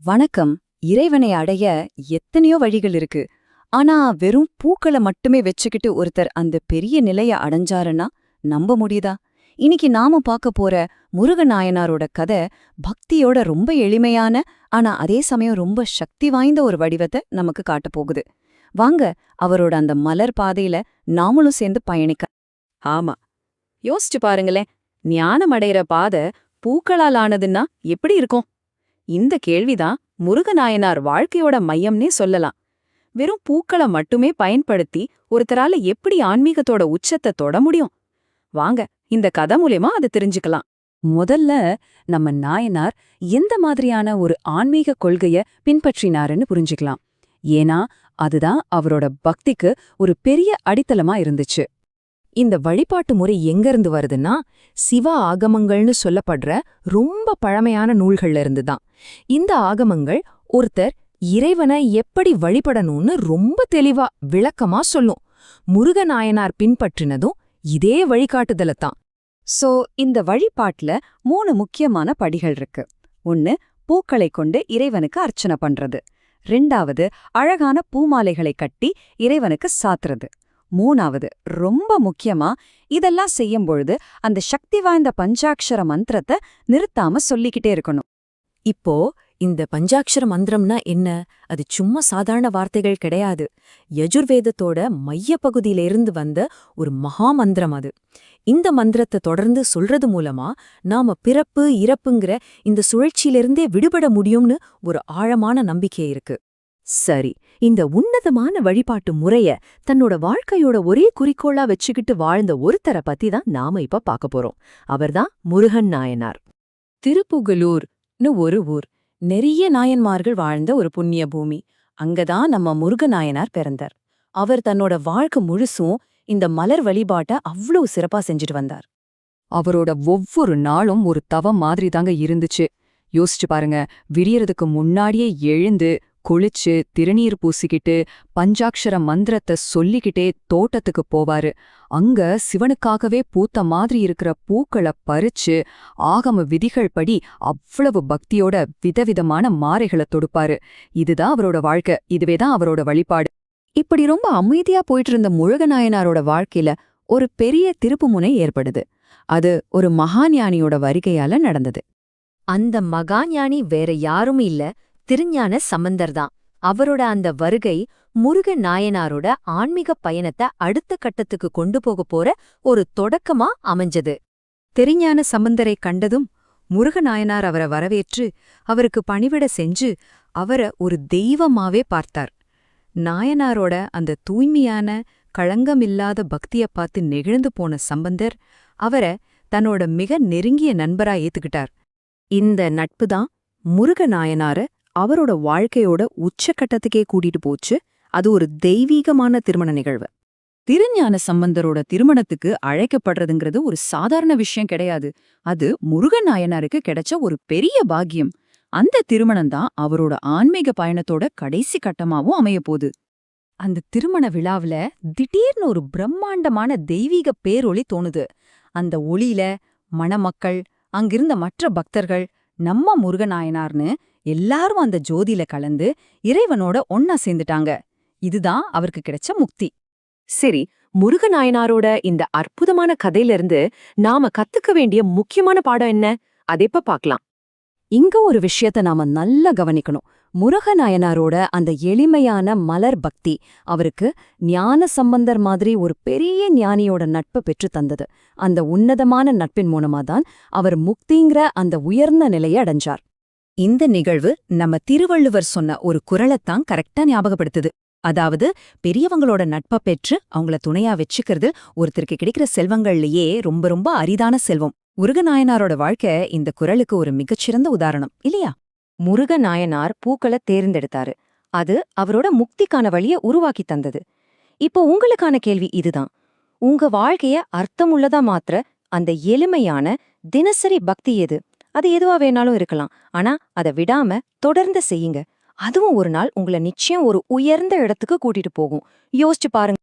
வணக்கம். இறைவனை அடைய எத்தனையோ வழிகள் இருக்கு. ஆனா வெறும் பூக்கள மட்டுமே வச்சுக்கிட்டு ஒருத்தர் அந்த பெரிய நிலைய அடைஞ்சாருன்னா நம்ப முடியுதா? இன்னைக்கு நாம பார்க்க போற முருகநாயனாரோட கதை பக்தியோட ரொம்ப எளிமையான, ஆனா அதே சமயம் ரொம்ப சக்தி வாய்ந்த ஒரு வடிவத்தை நமக்கு காட்டப் போகுது. வாங்க, அவரோட அந்த மலர் பாதையில நாமளும் சேர்ந்து பயணிக்க. ஆமா, யோசிச்சு பாருங்களேன். ஞானம் அடையிற பாதை பூக்களால் ஆனதுன்னா எப்படி இருக்கும்? இந்த கேள்விதான் முருகநாயனார் வாழ்க்கையோட மையம்னே சொல்லலாம். வெறும் பூக்களை மட்டுமே பயன்படுத்தி ஒருத்தரால எப்படி ஆன்மீகத்தோட உச்சத்தை தொட முடியும்? வாங்க, இந்த கதை மூலமா அதை தெரிஞ்சுக்கலாம். முதல்ல நம்ம நாயனார் எந்த மாதிரியான ஒரு ஆன்மீக கொள்கைய பின்பற்றினாருன்னு புரிஞ்சுக்கலாம். ஏன்னா அதுதான் அவரோட பக்திக்கு ஒரு பெரிய அடித்தளமா இருந்துச்சு. இந்த வழிபாட்டு முறை எங்கிருந்து வருதுன்னா, சிவ ஆகமங்கள்னு சொல்லப்படுற ரொம்ப பழமையான நூல்கள்ல இருந்துதான். இந்த ஆகமங்கள் ஒருத்தர் இறைவனை எப்படி வழிபடணும்னு ரொம்ப தெளிவா விளக்கமா சொல்லும். முருகநாயனார் பின்பற்றினதும் இதே வழிகாட்டுதலத்தான். சோ இந்த வழிபாட்டுல 3 முக்கியமான படிகள் இருக்கு. 1, பூக்களை கொண்டு இறைவனுக்கு அர்ச்சனை பண்றது. 2வது, அழகான பூமாலைகளை கட்டி இறைவனுக்கு சாத்துறது. 3வது, ரொம்ப முக்கியமா, இதெல்லாம் செய்யும் பொழுது அந்த சக்தி வாய்ந்த பஞ்சாட்சர மந்திரத்தை நிறுத்தாம சொல்லிக்கிட்டே இருக்கணும். இப்போ இந்த பஞ்சாட்சர மந்திரம்னா என்ன? அது சும்மா சாதாரண வார்த்தைகள் கிடையாது. யஜுர்வேதத்தோட மைய பகுதியிலிருந்து வந்த ஒரு மகா மந்திரம் அது. இந்த மந்திரத்தை தொடர்ந்து சொல்றது மூலமா நாம பிறப்பு இறப்புங்கிற இந்த சுழற்சியிலிருந்தே விடுபட முடியும்னு ஒரு ஆழமான நம்பிக்கை இருக்கு. சரி, இந்த உன்னதமான வழிபாட்டு முறைய தன்னோட வாழ்க்கையோட ஒரே குறிக்கோளா வச்சுக்கிட்டு வாழ்ந்த ஒருத்தரை பத்தி தான் நாம இப்ப பார்க்க போறோம். அவர்தான் முருகன் நாயனார். திருப்புகலூர்னு ஒரு ஊர். நிறைய நாயன்மார்கள் வாழ்ந்த ஒரு புண்ணிய பூமி. அங்கதான் நம்ம முருகநாயனார் பிறந்தார். அவர் தன்னோட வாழ்க்கை முழுசும் இந்த மலர் வழிபாட்டை அவ்வளவு சிறப்பா செஞ்சுட்டு வந்தார். அவரோட ஒவ்வொரு நாளும் ஒரு தவம் மாதிரி தாங்க இருந்துச்சு. யோசிச்சு பாருங்க, விடியறதுக்கு முன்னாடியே எழுந்து குளிச்சு திருநீர் பூசிக்கிட்டு பஞ்சாட்சர மந்திரத்தை சொல்லிக்கிட்டே தோட்டத்துக்கு போவாரு. அங்க சிவனுக்காகவே பூத்த மாதிரி இருக்கிற பூக்களை பறிச்சு ஆகம விதிகள் படி அவ்வளவு பக்தியோட விதவிதமான மாறைகளை தொடுப்பாரு. இதுதான் அவரோட வாழ்க்கை, இதுவேதான் அவரோட வழிபாடு. இப்படி ரொம்ப அமைதியா போயிட்டு இருந்த முருகநாயனாரோட வாழ்க்கையில ஒரு பெரிய திருப்புமுனை ஏற்படுது. அது ஒரு மகாஞானியோட வருகையால நடந்தது. அந்த மகாஞானி வேற யாரும் இல்ல, திருஞான சம்பந்தர்தான். அவரோட அந்த வருகை முருக நாயனாரோட ஆன்மீக பயணத்தை அடுத்த கட்டத்துக்கு கொண்டு போக போற ஒரு தொடக்கமா அமைஞ்சது. திருஞான சம்பந்தரை கண்டதும் முருகநாயனார் அவரை வரவேற்று அவருக்கு பணிவிட செஞ்சு அவரை ஒரு தெய்வமாவே பார்த்தார். நாயனாரோட அந்த தூய்மையான களங்கமில்லாத பக்திய பார்த்து நெகிழ்ந்து போன சம்பந்தர் அவரை தன்னோட மிக நெருங்கிய நண்பரா ஏத்துக்கிட்டார். இந்த நட்புதான் முருகநாயனார அவரோட வாழ்க்கையோட உச்சக்கட்டத்துக்கே கூட்டிட்டு போச்சு. அது ஒரு தெய்வீகமான திருமண நிகழ்வு. திருஞான சம்பந்தரோட திருமணத்துக்கு அழைக்கப்படுறதுங்கிறது ஒரு சாதாரண விஷயம் கிடையாது. அது முருகநாயனாருக்கு கிடைச்ச ஒரு பெரிய பாக்கியம். அந்த திருமணம் தான் அவரோட ஆன்மீக பயணத்தோட கடைசி கட்டமாவும் அமையப்போகுது. அந்த திருமண விழாவுல திடீர்னு ஒரு பிரம்மாண்டமான தெய்வீக பேரொளி தோணுது. அந்த ஒளியில மணமக்கள், அங்கிருந்த மற்ற பக்தர்கள், நம்ம முருகநாயனார்னு எல்லாரும் அந்த ஜோதியில கலந்து இறைவனோட ஒன்னா சேர்ந்துட்டாங்க. இதுதான் அவருக்கு கிடைச்ச முக்தி. சரி, முருகநாயனாரோட இந்த அற்புதமான கதையிலிருந்து நாம கத்துக்க வேண்டிய முக்கியமான பாடம் என்ன? அதெப்ப பார்க்கலாம். இங்க ஒரு விஷயத்த நாம நல்லா கவனிக்கணும். முருகநாயனாரோட அந்த எளிமையான மலர் பக்தி அவருக்கு ஞான சம்பந்தர் மாதிரி ஒரு பெரிய ஞானியோட நட்பை பெற்று தந்தது. அந்த உன்னதமான நட்பின் மூலமாதான் அவர் முக்திங்கிற அந்த உயர்ந்த நிலையை அடைஞ்சார். இந்த நிகழ்வு நம்ம திருவள்ளுவர் சொன்ன ஒரு குறளைத்தான் கரெக்டா ஞாபகப்படுத்துது. அதாவது, பெரியவங்களோட நட்பை பெற்று அவங்கள துணையா வச்சுக்கிறது ஒருத்தருக்கு கிடைக்கிற செல்வங்கள்லயே ரொம்ப ரொம்ப அரிதான செல்வம். முருகநாயனாரோட வாழ்க்கை இந்த குறளுக்கு ஒரு மிகச்சிறந்த உதாரணம் இல்லையா? முருகநாயனார் பூக்களை தேர்ந்தெடுத்தாரு. அது அவரோட முக்திக்கான வழியை உருவாக்கி தந்தது. இப்போ உங்களுக்கான கேள்வி இதுதான். உங்க வாழ்க்கைய அர்த்தமுள்ளதா மாத்திர அந்த எளிமையான தினசரி பக்தி எது? அது எதுவா வேணாலும் இருக்கலாம். ஆனா அதை விடாம தொடர்ந்து செய்யுங்க. அதுவும் ஒரு நாள் உங்களை நிச்சயம் ஒரு உயர்ந்த இடத்துக்கு கூட்டிட்டு போகும். யோசிச்சு பாருங்க.